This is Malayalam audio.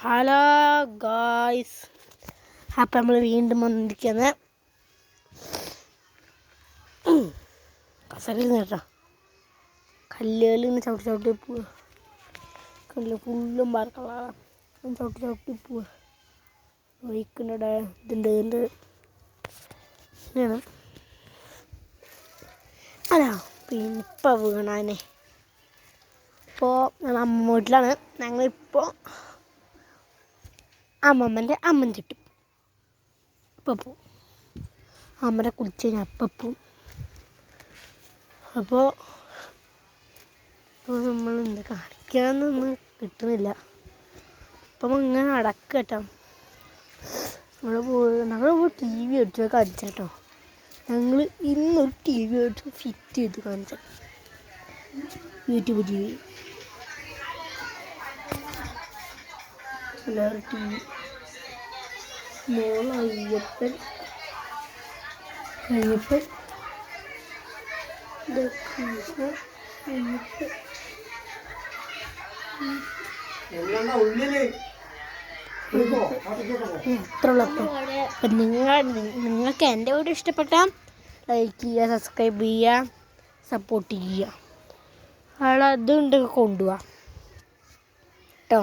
ഹലോ ഗായ്സ്, അപ്പം നമ്മൾ വീണ്ടും വന്നിരിക്കുന്നത് കസറിൽ നിന്ന് കേട്ടോ. കല്ലുകളിൽ നിന്ന് ചവിട്ടി പോവുക. കല്ല് ഫുള്ളും പാർക്കളാണ്. ചവിട്ടി പോവുക. വഹിക്കുന്നുണ്ട്. ഇതുണ്ട് അതാ പിന്നെ ഇപ്പം വീണാനെ. ഇപ്പോൾ ഞങ്ങൾ അമ്മ വീട്ടിലാണ്. ഞങ്ങളിപ്പോൾ അമ്മമ്മൻ്റെ അമ്മൻ ചുറ്റും ഇപ്പം പോവും. അമ്മനെ കുളിച്ച് കഴിഞ്ഞാൽ അപ്പം പോവും. അപ്പോൾ നമ്മൾ എന്താ കാണിക്കാന്നൊന്നും കിട്ടുന്നില്ല. അപ്പം ഇങ്ങനെ അടക്ക കേട്ടോ. ഞങ്ങൾ ടി വി മേടിച്ച് കാണിച്ചേട്ടോ. ഞങ്ങൾ ഇന്നൊരു ടി വി മേടിച്ച് ഫിറ്റ് ചെയ്ത് കാണിച്ച യൂട്യൂബ് ടി വി. എല്ലാവരും ടി വി അയ്യപ്പൻ ഇത്രയുള്ളപ്പോൾ നിങ്ങൾക്ക് എൻ്റെ വീഡിയോ ഇഷ്ടപ്പെട്ടാൽ ലൈക്ക് ചെയ്യുക, സബ്സ്ക്രൈബ് ചെയ്യുക, സപ്പോർട്ട് ചെയ്യുക. അതുകൊണ്ട് കൊണ്ടുപോവാം കേട്ടോ.